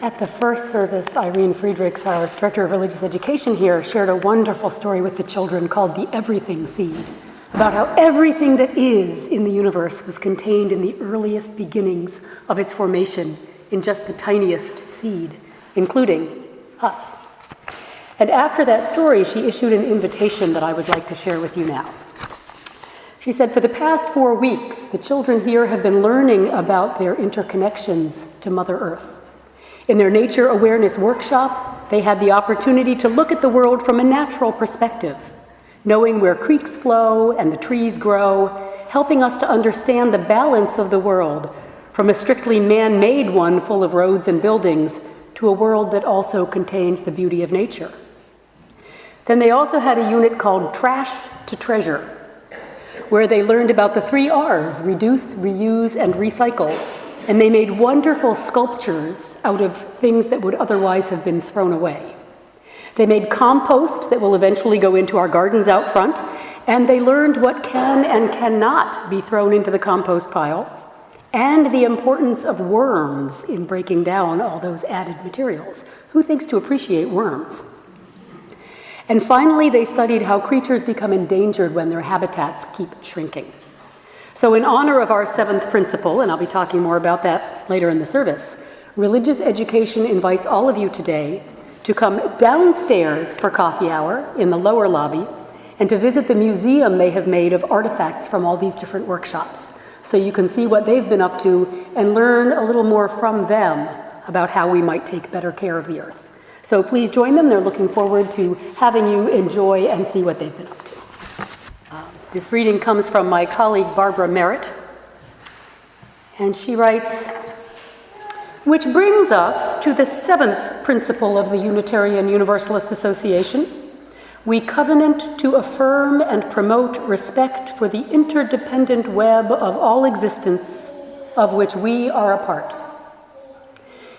At the first service, Irene Friedrichs, our Director of Religious Education here, shared a wonderful story with the children called The Everything Seed, about how everything that is in the universe was contained in the earliest beginnings of its formation in just the tiniest seed, including us. And after that story, she issued an invitation that I would like to share with you now. She said, for the past 4 weeks, the children here have been learning about their interconnections to Mother Earth. In their Nature Awareness workshop, they had the opportunity to look at the world from a natural perspective, knowing where creeks flow and the trees grow, helping us to understand the balance of the world from a strictly man-made one full of roads and buildings to a world that also contains the beauty of nature. Then they also had a unit called Trash to Treasure, where they learned about the 3 R's, reduce, reuse, and recycle. And they made wonderful sculptures out of things that would otherwise have been thrown away. They made compost that will eventually go into our gardens out front, and they learned what can and cannot be thrown into the compost pile, and the importance of worms in breaking down all those added materials. Who thinks to appreciate worms? And finally, they studied how creatures become endangered when their habitats keep shrinking. So in honor of our 7th principle, and I'll be talking more about that later in the service, Religious Education invites all of you today to come downstairs for coffee hour in the lower lobby and to visit the museum they have made of artifacts from all these different workshops. So you can see what they've been up to and learn a little more from them about how we might take better care of the earth. So please join them. They're looking forward to having you enjoy and see what they've been up to. This reading comes from my colleague Barbara Merritt, and she writes, which brings us to the 7th principle of the Unitarian Universalist Association. We covenant to affirm and promote respect for the interdependent web of all existence of which we are a part.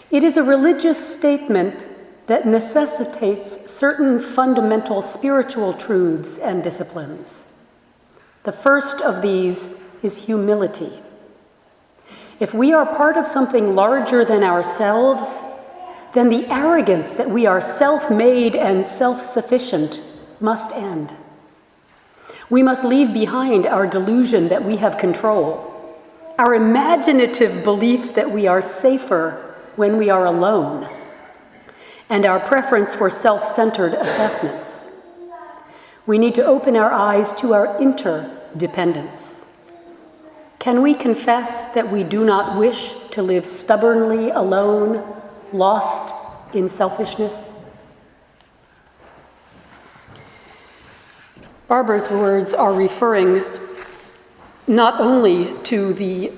It is a religious statement that necessitates certain fundamental spiritual truths and disciplines. The first of these is humility. If we are part of something larger than ourselves, then the arrogance that we are self-made and self-sufficient must end. We must leave behind our delusion that we have control, our imaginative belief that we are safer when we are alone, and our preference for self-centered assessments. We need to open our eyes to our interdependence. Can we confess that we do not wish to live stubbornly alone, lost in selfishness? Barbara's words are referring not only to the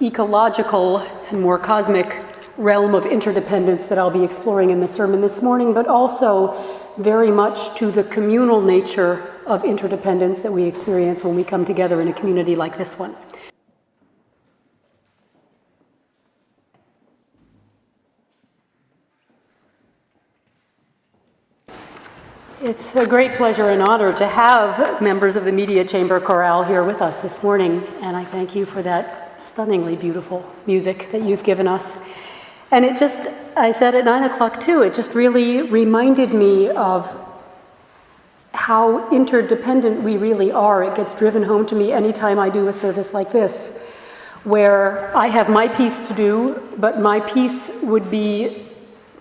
ecological and more cosmic realm of interdependence that I'll be exploring in the sermon this morning, but also very much to the communal nature of interdependence that we experience when we come together in a community like this one. It's a great pleasure and honor to have members of the Media Chamber Chorale here with us this morning, and I thank you for that stunningly beautiful music that you've given us. And it just, I said at 9 o'clock too, it just really reminded me of how interdependent we really are. It gets driven home to me anytime I do a service like this, where I have my piece to do, but my piece would be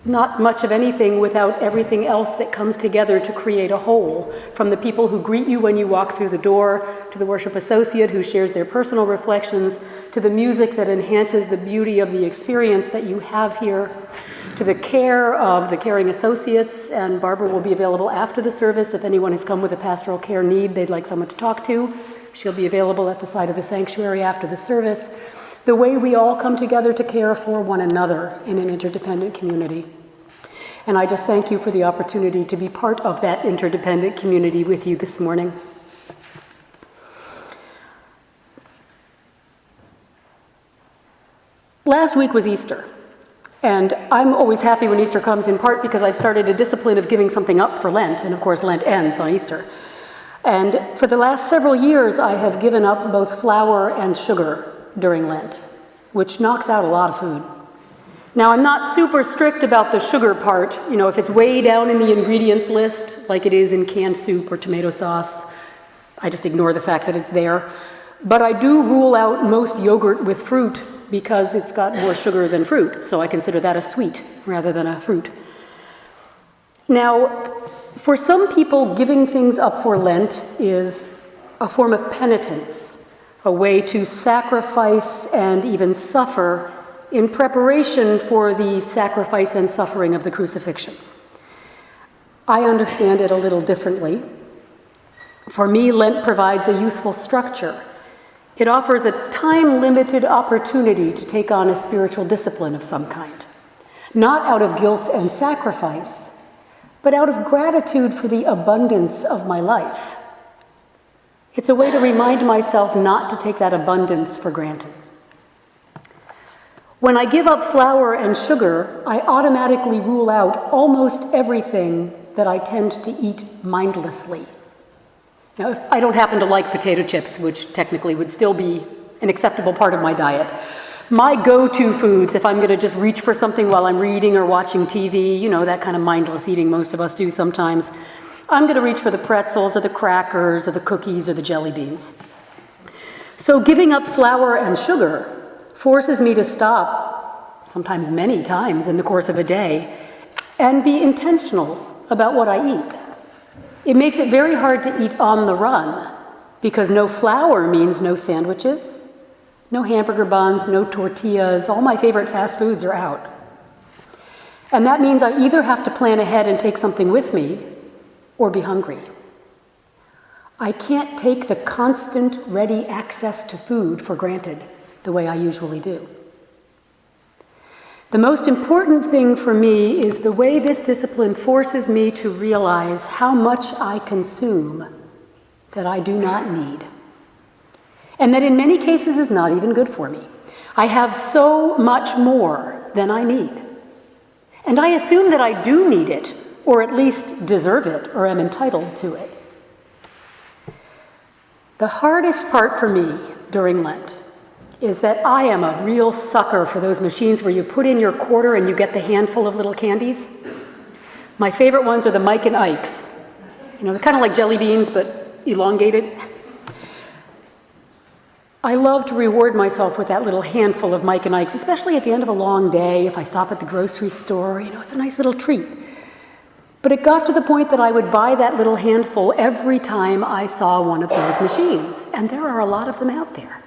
not much of anything without everything else that comes together to create a whole, from the people who greet you when you walk through the door, to the worship associate who shares their personal reflections, to the music that enhances the beauty of the experience that you have here, to the care of the caring associates, and Barbara will be available after the service if anyone has come with a pastoral care need they'd like someone to talk to. She'll be available at the side of the sanctuary after the service. The way we all come together to care for one another in an interdependent community. And I just thank you for the opportunity to be part of that interdependent community with you this morning. Last week was Easter, and I'm always happy when Easter comes, in part because I've started a discipline of giving something up for Lent, and of course Lent ends on Easter. And for the last several years, I have given up both flour and sugar during Lent, which knocks out a lot of food. Now, I'm not super strict about the sugar part. You know, if it's way down in the ingredients list, like it is in canned soup or tomato sauce, I just ignore the fact that it's there. But I do rule out most yogurt with fruit because it's got more sugar than fruit, so I consider that a sweet rather than a fruit. Now, for some people, giving things up for Lent is a form of penitence, a way to sacrifice and even suffer in preparation for the sacrifice and suffering of the crucifixion. I understand it a little differently. For me, Lent provides a useful structure. It offers a time-limited opportunity to take on a spiritual discipline of some kind, not out of guilt and sacrifice, but out of gratitude for the abundance of my life. It's a way to remind myself not to take that abundance for granted. When I give up flour and sugar, I automatically rule out almost everything that I tend to eat mindlessly. Now, if I don't happen to like potato chips, which technically would still be an acceptable part of my diet, my go-to foods, if I'm going to just reach for something while I'm reading or watching TV, you know, that kind of mindless eating most of us do sometimes, I'm going to reach for the pretzels or the crackers or the cookies or the jelly beans. So giving up flour and sugar forces me to stop, sometimes many times in the course of a day, and be intentional about what I eat. It makes it very hard to eat on the run because no flour means no sandwiches, no hamburger buns, no tortillas. All my favorite fast foods are out. And that means I either have to plan ahead and take something with me or be hungry. I can't take the constant, ready access to food for granted the way I usually do. The most important thing for me is the way this discipline forces me to realize how much I consume that I do not need, and that in many cases is not even good for me. I have so much more than I need, and I assume that I do need it, or at least deserve it, or am entitled to it. The hardest part for me during Lent is that I am a real sucker for those machines where you put in your quarter and you get the handful of little candies. My favorite ones are the Mike and Ike's. You know, they're kind of like jelly beans, but elongated. I love to reward myself with that little handful of Mike and Ike's, especially at the end of a long day. If I stop at the grocery store, you know, it's a nice little treat. But it got to the point that I would buy that little handful every time I saw one of those machines, and there are a lot of them out there.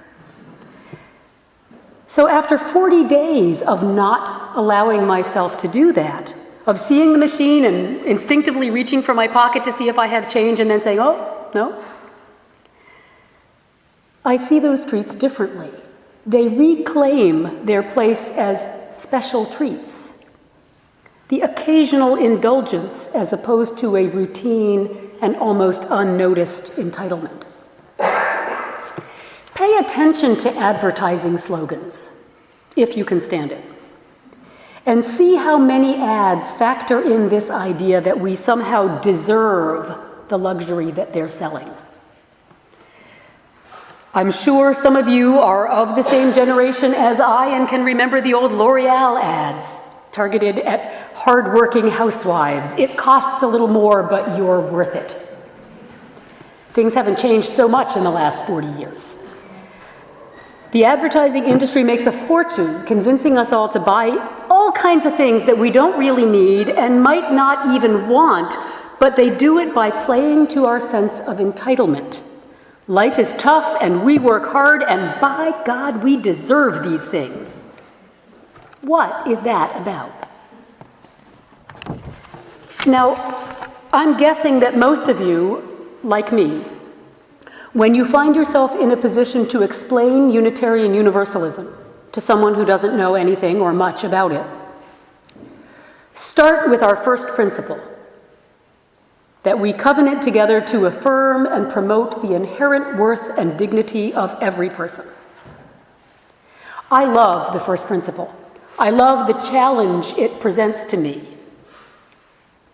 So after 40 days of not allowing myself to do that, of seeing the machine and instinctively reaching for my pocket to see if I have change and then saying, oh, no, I see those treats differently. They reclaim their place as special treats, the occasional indulgence as opposed to a routine and almost unnoticed entitlement. Pay attention to advertising slogans, if you can stand it, and see how many ads factor in this idea that we somehow deserve the luxury that they're selling. I'm sure some of you are of the same generation as I and can remember the old L'Oreal ads targeted at hardworking housewives. It costs a little more, but you're worth it. Things haven't changed so much in the last 40 years. The advertising industry makes a fortune convincing us all to buy all kinds of things that we don't really need and might not even want, but they do it by playing to our sense of entitlement. Life is tough and we work hard, and by God, we deserve these things. What is that about? Now, I'm guessing that most of you, like me, when you find yourself in a position to explain Unitarian Universalism to someone who doesn't know anything or much about it, start with our first principle, that we covenant together to affirm and promote the inherent worth and dignity of every person. I love the first principle. I love the challenge it presents to me.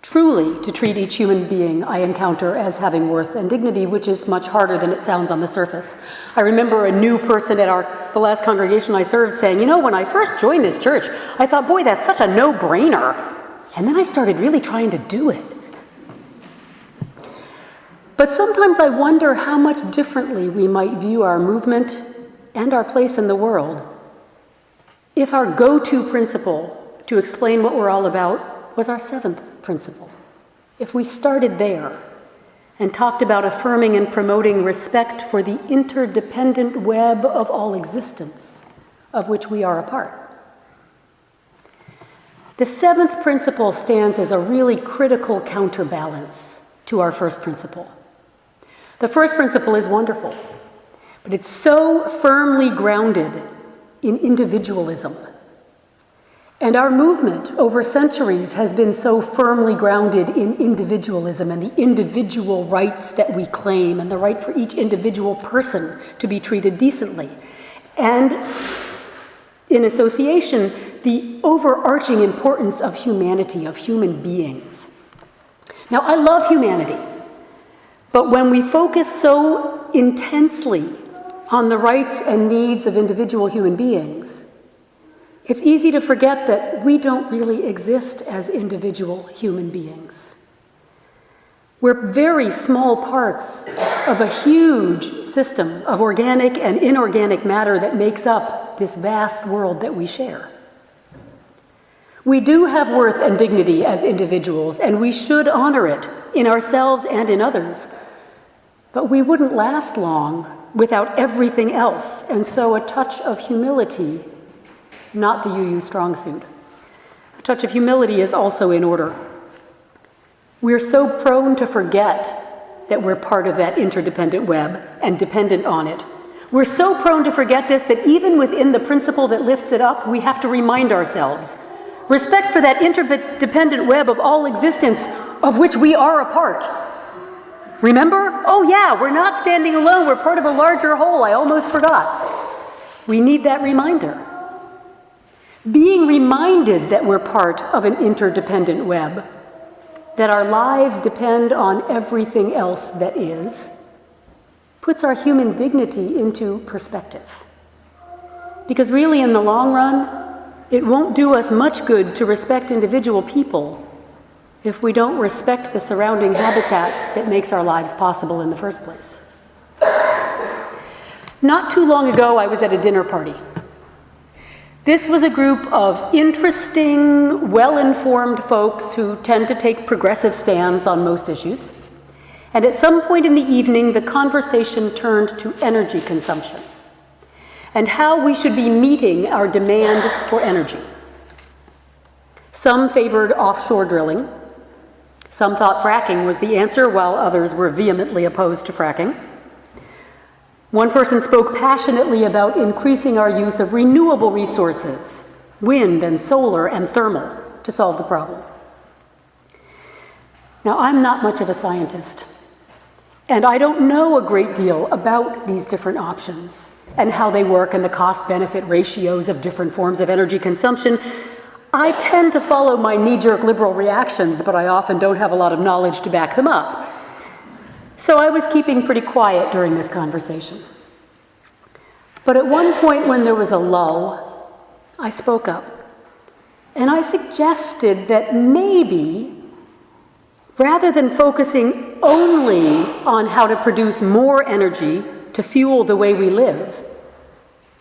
Truly, to treat each human being I encounter as having worth and dignity, which is much harder than it sounds on the surface. I remember a new person at the last congregation I served saying, you know, when I first joined this church, I thought, boy, that's such a no-brainer. And then I started really trying to do it. But sometimes I wonder how much differently we might view our movement and our place in the world if our go-to principle to explain what we're all about was our seventh principle. If we started there and talked about affirming and promoting respect for the interdependent web of all existence, of which we are a part. The seventh principle stands as a really critical counterbalance to our first principle. The first principle is wonderful, but it's so firmly grounded in individualism. And our movement over centuries has been so firmly grounded in individualism and the individual rights that we claim and the right for each individual person to be treated decently. And in association, the overarching importance of humanity, of human beings. Now, I love humanity, but when we focus so intensely on the rights and needs of individual human beings, it's easy to forget that we don't really exist as individual human beings. We're very small parts of a huge system of organic and inorganic matter that makes up this vast world that we share. We do have worth and dignity as individuals, and we should honor it in ourselves and in others. But we wouldn't last long without everything else, and so a touch of humility, not the UU strong suit. A touch of humility is also in order. We're so prone to forget that we're part of that interdependent web and dependent on it. We're so prone to forget this that even within the principle that lifts it up, we have to remind ourselves. Respect for that interdependent web of all existence of which we are a part. Remember? Oh yeah, we're not standing alone, we're part of a larger whole. I almost forgot. We need that reminder. Being reminded that we're part of an interdependent web, that our lives depend on everything else that is, puts our human dignity into perspective. Because really, in the long run, it won't do us much good to respect individual people if we don't respect the surrounding habitat that makes our lives possible in the first place. Not too long ago, I was at a dinner party. This was a group of interesting, well-informed folks who tend to take progressive stands on most issues. And at some point in the evening, the conversation turned to energy consumption and how we should be meeting our demand for energy. Some favored offshore drilling. Some thought fracking was the answer, while others were vehemently opposed to fracking. One person spoke passionately about increasing our use of renewable resources, wind and solar and thermal, to solve the problem. Now, I'm not much of a scientist, and I don't know a great deal about these different options and how they work and the cost-benefit ratios of different forms of energy consumption. I tend to follow my knee-jerk liberal reactions, but I often don't have a lot of knowledge to back them up. So I was keeping pretty quiet during this conversation. But at one point when there was a lull, I spoke up. And I suggested that maybe, rather than focusing only on how to produce more energy to fuel the way we live,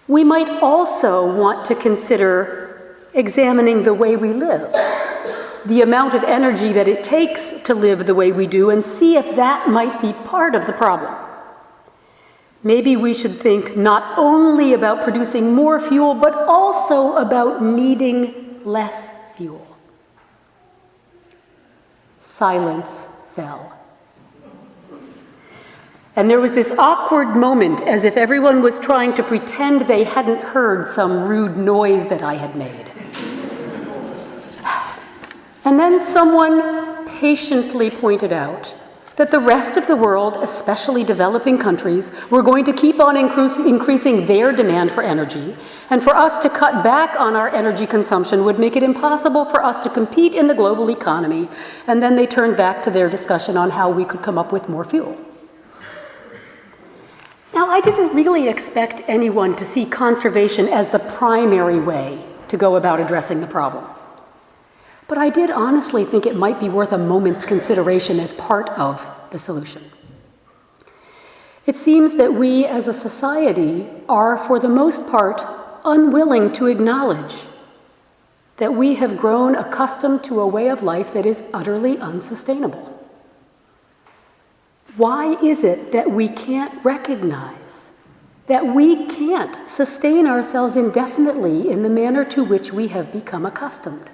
we might also want to consider examining the way we live, the amount of energy that it takes to live the way we do, and see if that might be part of the problem. Maybe we should think not only about producing more fuel, but also about needing less fuel. Silence fell. And there was this awkward moment, as if everyone was trying to pretend they hadn't heard some rude noise that I had made. And then someone patiently pointed out that the rest of the world, especially developing countries, were going to keep on increasing their demand for energy, and for us to cut back on our energy consumption would make it impossible for us to compete in the global economy. And then they turned back to their discussion on how we could come up with more fuel. Now, Now, I didn't really expect anyone to see conservation as the primary way to go about addressing the problem. But I did honestly think it might be worth a moment's consideration as part of the solution. It seems that we as a society are, for the most part, unwilling to acknowledge that we have grown accustomed to a way of life that is utterly unsustainable. Why is it that we can't recognize that we can't sustain ourselves indefinitely in the manner to which we have become accustomed?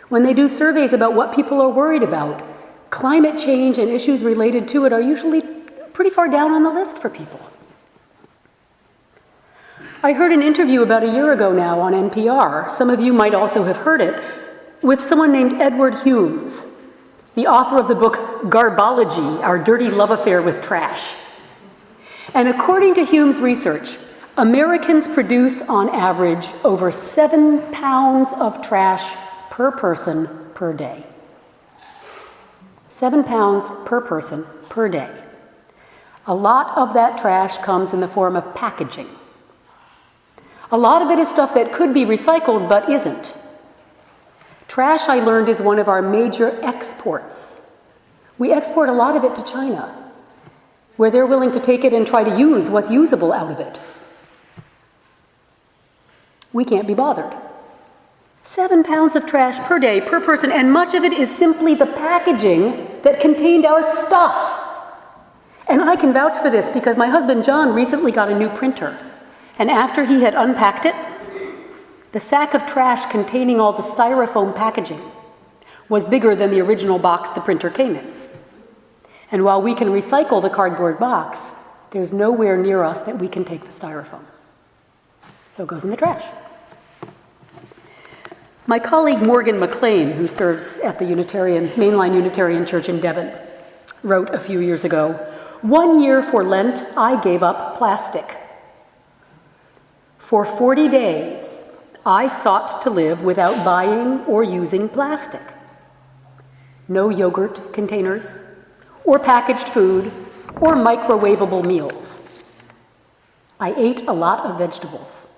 When they do surveys about what people are worried about, climate change and issues related to it are usually pretty far down on the list for people. I heard an interview about a year ago now on NPR, some of you might also have heard it, with someone named Edward Humes, the author of the book Garbology, Our Dirty Love Affair with Trash. And according to Humes' research, Americans produce on average over 7 pounds of trash per person per day. 7 pounds per person per day. A lot of that trash comes in the form of packaging. A lot of it is stuff that could be recycled but isn't. Trash, I learned, is one of our major exports. We export a lot of it to China, where they're willing to take it and try to use what's usable out of it. We can't be bothered. 7 pounds of trash per day, per person, and much of it is simply the packaging that contained our stuff. And I can vouch for this because my husband John recently got a new printer. And after he had unpacked it, the sack of trash containing all the styrofoam packaging was bigger than the original box the printer came in. And while we can recycle the cardboard box, there's nowhere near us that we can take the styrofoam. So it goes in the trash. My colleague Morgan McLean, who serves at the mainline Unitarian Church in Devon, wrote a few years ago, "One year for Lent, I gave up plastic. For 40 days, I sought to live without buying or using plastic. No yogurt containers, or packaged food, or microwavable meals. I ate a lot of vegetables.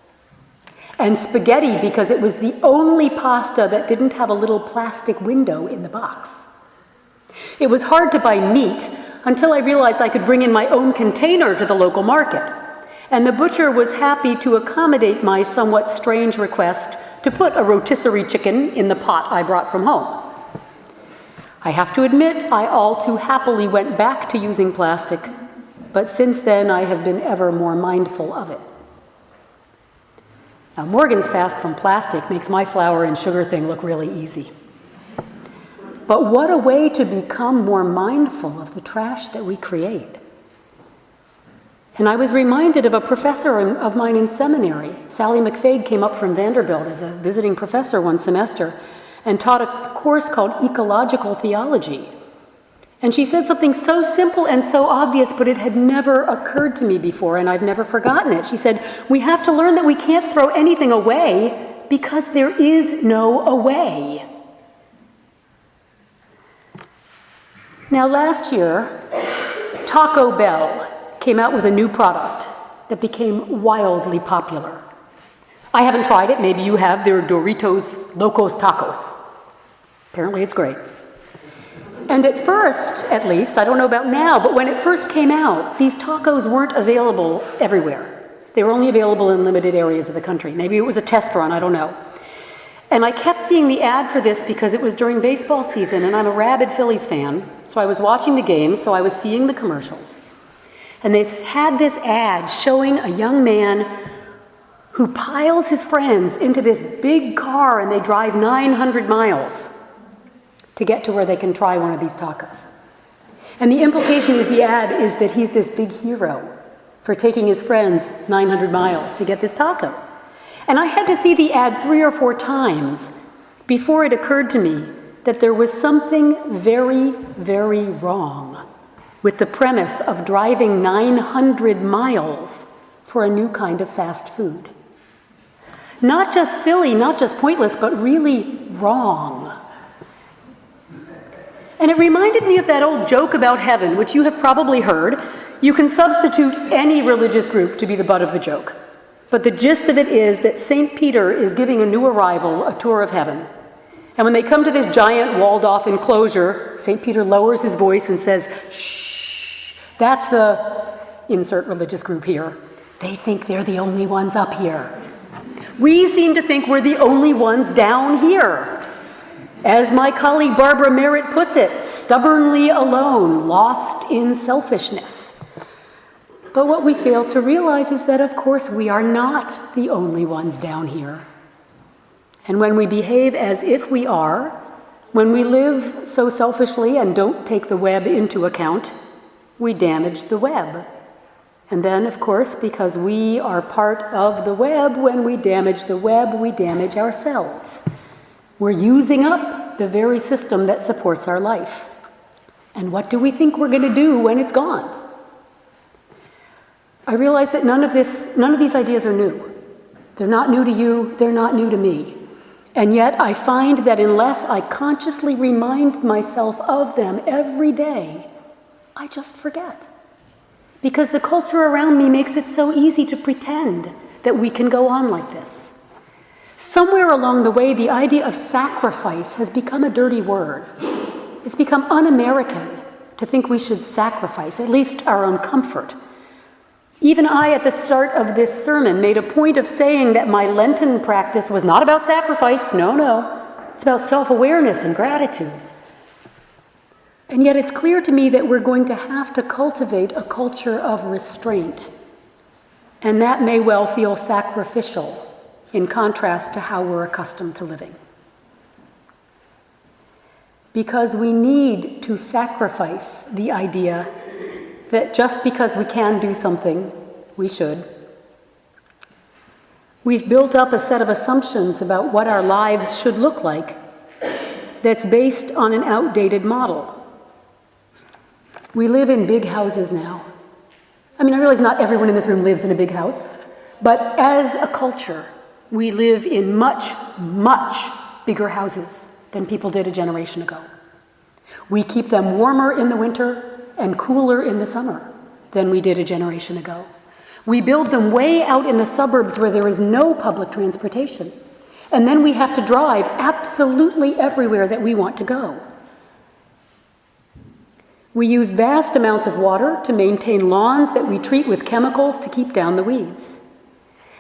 And spaghetti because it was the only pasta that didn't have a little plastic window in the box. It was hard to buy meat until I realized I could bring in my own container to the local market. And the butcher was happy to accommodate my somewhat strange request to put a rotisserie chicken in the pot I brought from home. I have to admit, I all too happily went back to using plastic, but since then I have been ever more mindful of it." Now, Morgan's fast from plastic makes my flour and sugar thing look really easy. But what a way to become more mindful of the trash that we create. And I was reminded of a professor of mine in seminary. Sally McFague came up from Vanderbilt as a visiting professor one semester and taught a course called Ecological Theology. And she said something so simple and so obvious, but it had never occurred to me before, and I've never forgotten it. She said, we have to learn that we can't throw anything away because there is no away. Now, last year, Taco Bell came out with a new product that became wildly popular. I haven't tried it, maybe you have. They're Doritos Locos Tacos. Apparently it's great. And at first, at least, I don't know about now, but when it first came out, these tacos weren't available everywhere. They were only available in limited areas of the country. Maybe it was a test run, I don't know. And I kept seeing the ad for this because it was during baseball season, and I'm a rabid Phillies fan, so I was watching the games, so I was seeing the commercials. And they had this ad showing a young man who piles his friends into this big car and they drive 900 miles to get to where they can try one of these tacos. And the implication is the ad is that he's this big hero for taking his friends 900 miles to get this taco. And I had to see the ad 3 or 4 times before it occurred to me that there was something very, very wrong with the premise of driving 900 miles for a new kind of fast food. Not just silly, not just pointless, but really wrong. And it reminded me of that old joke about heaven, which you have probably heard. You can substitute any religious group to be the butt of the joke. But the gist of it is that St. Peter is giving a new arrival a tour of heaven. And when they come to this giant walled-off enclosure, St. Peter lowers his voice and says, shh, that's the insert religious group here. They think they're the only ones up here. We seem to think we're the only ones down here. As my colleague Barbara Merritt puts it, stubbornly alone, lost in selfishness. But what we fail to realize is that, of course, we are not the only ones down here. And when we behave as if we are, when we live so selfishly and don't take the web into account, we damage the web. And then, of course, because we are part of the web, when we damage the web, we damage ourselves. We're using up the very system that supports our life. And what do we think we're going to do when it's gone? I realize that none of these ideas are new. They're not new to you, they're not new to me. And yet I find that unless I consciously remind myself of them every day, I just forget. Because the culture around me makes it so easy to pretend that we can go on like this. Somewhere along the way, the idea of sacrifice has become a dirty word. It's become un-American to think we should sacrifice, at least our own comfort. Even I, at the start of this sermon, made a point of saying that my Lenten practice was not about sacrifice. No. It's about self-awareness and gratitude. And yet it's clear to me that we're going to have to cultivate a culture of restraint. And that may well feel sacrificial in contrast to how we're accustomed to living. Because we need to sacrifice the idea that just because we can do something, we should. We've built up a set of assumptions about what our lives should look like that's based on an outdated model. We live in big houses now. I realize not everyone in this room lives in a big house, but as a culture, we live in much, much bigger houses than people did a generation ago. We keep them warmer in the winter and cooler in the summer than we did a generation ago. We build them way out in the suburbs where there is no public transportation. And then we have to drive absolutely everywhere that we want to go. We use vast amounts of water to maintain lawns that we treat with chemicals to keep down the weeds.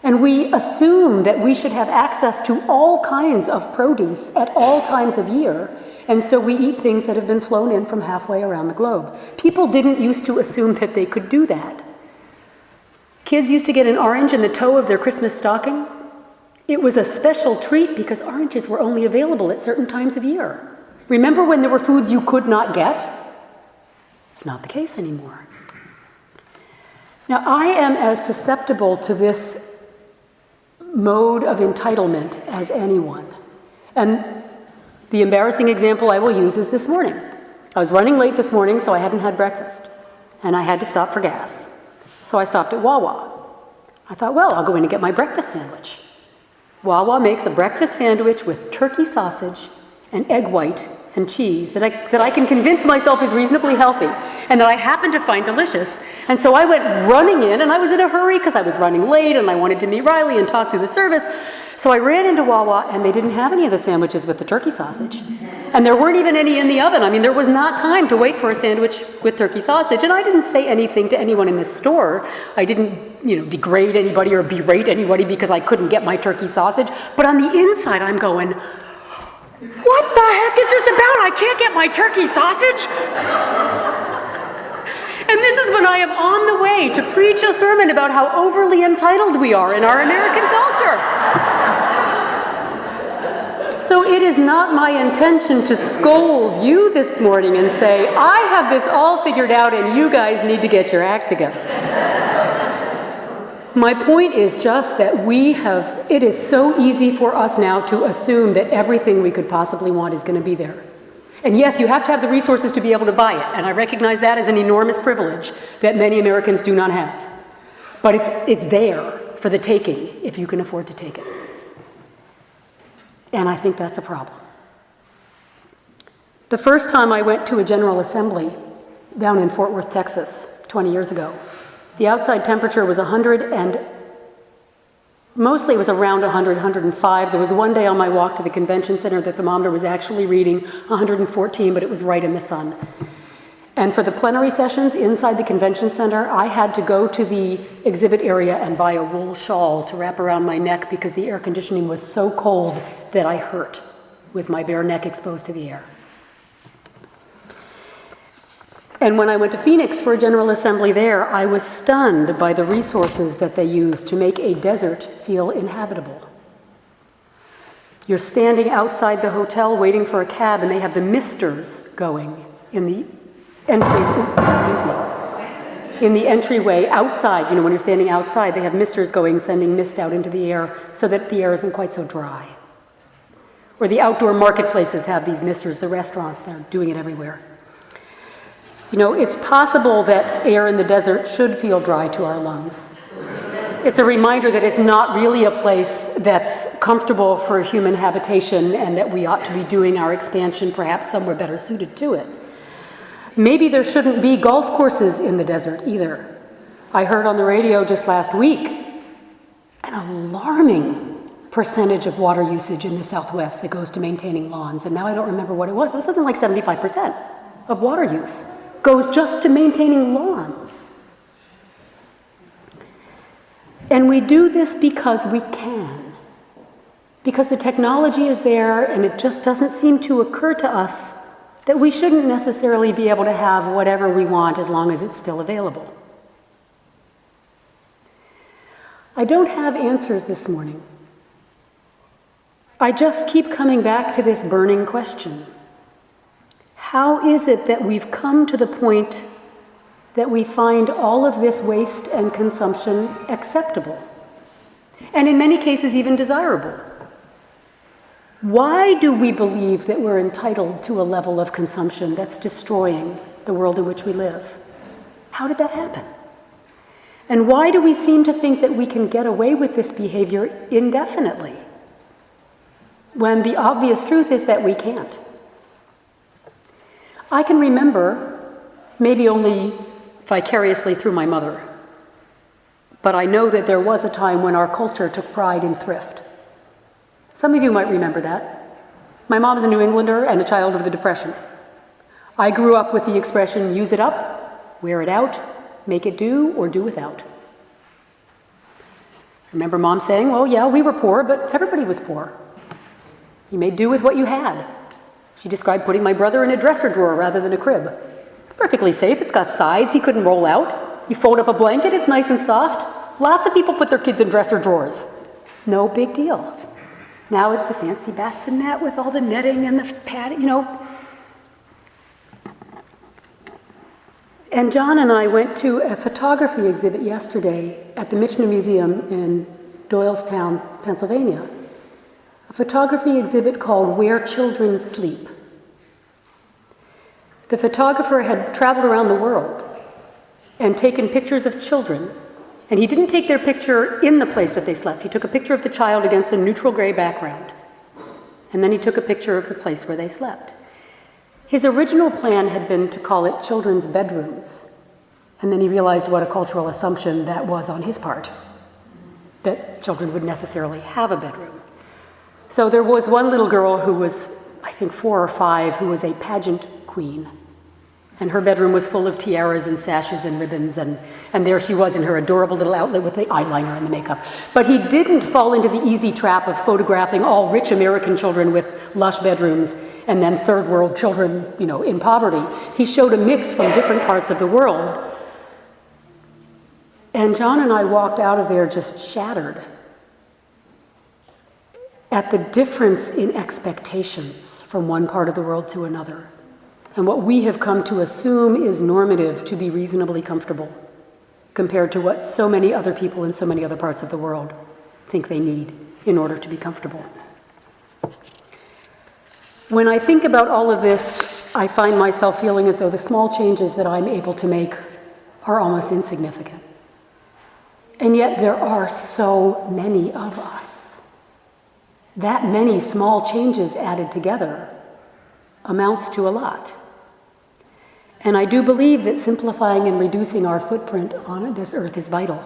And we assume that we should have access to all kinds of produce at all times of year, and so we eat things that have been flown in from halfway around the globe. People didn't used to assume that they could do that. Kids used to get an orange in the toe of their Christmas stocking. It was a special treat because oranges were only available at certain times of year. Remember when there were foods you could not get? It's not the case anymore. Now, I am as susceptible to this mode of entitlement as anyone. And the embarrassing example I will use is this morning. I was running late this morning, so I hadn't had breakfast. And I had to stop for gas. So I stopped at Wawa. I thought, well, I'll go in and get my breakfast sandwich. Wawa makes a breakfast sandwich with turkey sausage and egg white and cheese that I can convince myself is reasonably healthy and that I happen to find delicious. And so I went running in, and I was in a hurry because I was running late and I wanted to meet Riley and talk through the service. So I ran into Wawa, and they didn't have any of the sandwiches with the turkey sausage. And there weren't even any in the oven. There was not time to wait for a sandwich with turkey sausage. And I didn't say anything to anyone in the store. I didn't, degrade anybody or berate anybody because I couldn't get my turkey sausage. But on the inside, I'm going, what the heck is this about? I can't get my turkey sausage. And this is when I am on the way to preach a sermon about how overly entitled we are in our American culture. So it is not my intention to scold you this morning and say, I have this all figured out and you guys need to get your act together. My point is just that it is so easy for us now to assume that everything we could possibly want is going to be there. And yes, you have to have the resources to be able to buy it, and I recognize that as an enormous privilege that many Americans do not have. But it's there for the taking if you can afford to take it. And I think that's a problem. The first time I went to a General Assembly down in Fort Worth, Texas, 20 years ago. The outside temperature was 100 and mostly it was around 100, 105. There was one day on my walk to the convention center, the thermometer was actually reading 114, but it was right in the sun. And for the plenary sessions inside the convention center, I had to go to the exhibit area and buy a wool shawl to wrap around my neck because the air conditioning was so cold that I hurt with my bare neck exposed to the air. And when I went to Phoenix for a General Assembly there, I was stunned by the resources that they used to make a desert feel inhabitable. You're standing outside the hotel waiting for a cab and they have the misters going in the entryway outside. You know, when you're standing outside, they have misters going, sending mist out into the air so that the air isn't quite so dry. Or the outdoor marketplaces have these misters, the restaurants, they're doing it everywhere. You know, it's possible that air in the desert should feel dry to our lungs. It's a reminder that it's not really a place that's comfortable for human habitation and that we ought to be doing our expansion perhaps somewhere better suited to it. Maybe there shouldn't be golf courses in the desert either. I heard on the radio just last week an alarming percentage of water usage in the Southwest that goes to maintaining lawns. And now I don't remember what it was, but it was something like 75% of water use goes just to maintaining lawns. And we do this because we can. Because the technology is there and it just doesn't seem to occur to us that we shouldn't necessarily be able to have whatever we want as long as it's still available. I don't have answers this morning. I just keep coming back to this burning question. How is it that we've come to the point that we find all of this waste and consumption acceptable? And in many cases, even desirable. Why do we believe that we're entitled to a level of consumption that's destroying the world in which we live? How did that happen? And why do we seem to think that we can get away with this behavior indefinitely, when the obvious truth is that we can't? I can remember, maybe only vicariously through my mother, but I know that there was a time when our culture took pride in thrift. Some of you might remember that. My mom's a New Englander and a child of the Depression. I grew up with the expression, use it up, wear it out, make it do, or do without. I remember Mom saying, well, yeah, we were poor, but everybody was poor. You made do with what you had. She described putting my brother in a dresser drawer rather than a crib. Perfectly safe, it's got sides, he couldn't roll out. You fold up a blanket, it's nice and soft. Lots of people put their kids in dresser drawers. No big deal. Now it's the fancy bassinet with all the netting and the padding, you know. And John and I went to a photography exhibit yesterday at the Michener Museum in Doylestown, Pennsylvania. A photography exhibit called Where Children Sleep. The photographer had traveled around the world and taken pictures of children. And he didn't take their picture in the place that they slept. He took a picture of the child against a neutral gray background. And then he took a picture of the place where they slept. His original plan had been to call it children's bedrooms. And then he realized what a cultural assumption that was on his part, that children would necessarily have a bedroom. So there was one little girl who was, I think 4 or 5, who was a pageant queen. And her bedroom was full of tiaras and sashes and ribbons, and there she was in her adorable little outfit with the eyeliner and the makeup. But he didn't fall into the easy trap of photographing all rich American children with lush bedrooms and then third world children, you know, in poverty. He showed a mix from different parts of the world. And John and I walked out of there just shattered at the difference in expectations from one part of the world to another. And what we have come to assume is normative to be reasonably comfortable compared to what so many other people in so many other parts of the world think they need in order to be comfortable. When I think about all of this, I find myself feeling as though the small changes that I'm able to make are almost insignificant. And yet there are so many of us. That many small changes added together amounts to a lot. And I do believe that simplifying and reducing our footprint on this earth is vital.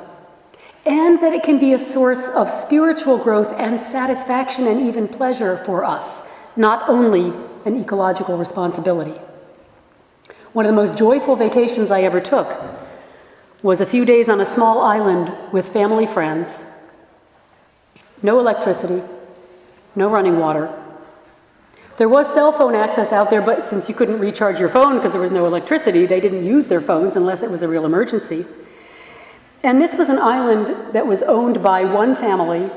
And that it can be a source of spiritual growth and satisfaction and even pleasure for us, not only an ecological responsibility. One of the most joyful vacations I ever took was a few days on a small island with family friends. No electricity, no running water. There was cell phone access out there, but since you couldn't recharge your phone because there was no electricity, they didn't use their phones unless it was a real emergency. And this was an island that was owned by one family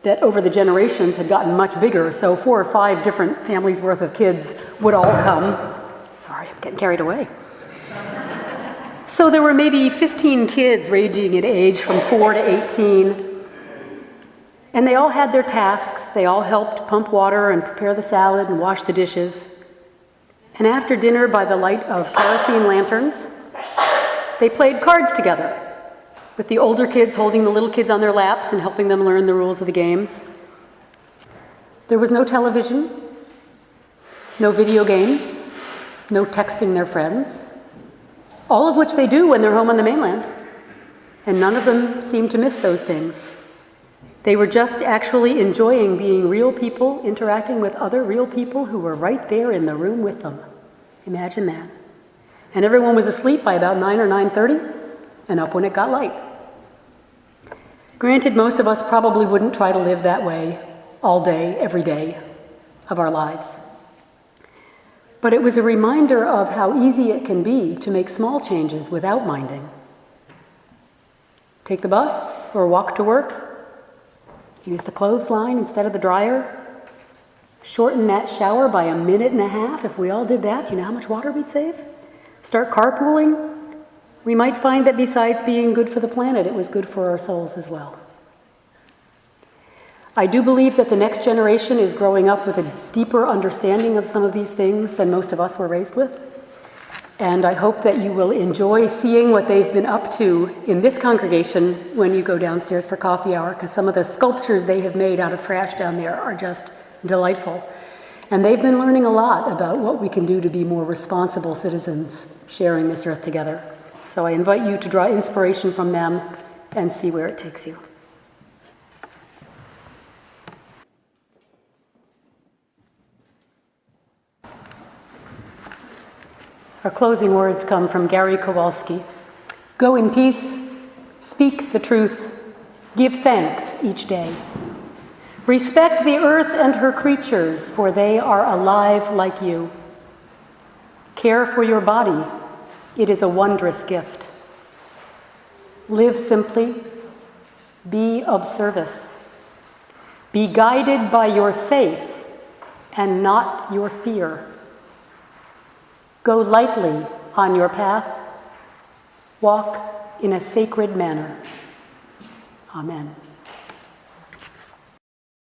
that over the generations had gotten much bigger, so 4 or 5 different families worth of kids would all come. Sorry, I'm getting carried away. So there were maybe 15 kids ranging in age from 4 to 18. And they all had their tasks. They all helped pump water and prepare the salad and wash the dishes. And after dinner, by the light of kerosene lanterns, they played cards together, with the older kids holding the little kids on their laps and helping them learn the rules of the games. There was no television, no video games, no texting their friends, all of which they do when they're home on the mainland. And none of them seemed to miss those things. They were just actually enjoying being real people, interacting with other real people who were right there in the room with them. Imagine that. And everyone was asleep by about 9 or 9:30 and up when it got light. Granted, most of us probably wouldn't try to live that way all day, every day of our lives. But it was a reminder of how easy it can be to make small changes without minding. Take the bus or walk to work. Use the clothesline instead of the dryer. Shorten that shower by 1.5 minutes. If we all did that, you know how much water we'd save? Start carpooling. We might find that besides being good for the planet, it was good for our souls as well. I do believe that the next generation is growing up with a deeper understanding of some of these things than most of us were raised with. And I hope that you will enjoy seeing what they've been up to in this congregation when you go downstairs for coffee hour, because some of the sculptures they have made out of trash down there are just delightful. And they've been learning a lot about what we can do to be more responsible citizens sharing this earth together. So I invite you to draw inspiration from them and see where it takes you. Our closing words come from Gary Kowalski. Go in peace, speak the truth, give thanks each day. Respect the earth and her creatures, for they are alive like you. Care for your body, it is a wondrous gift. Live simply, be of service. Be guided by your faith and not your fear. Go lightly on your path. Walk in a sacred manner. Amen.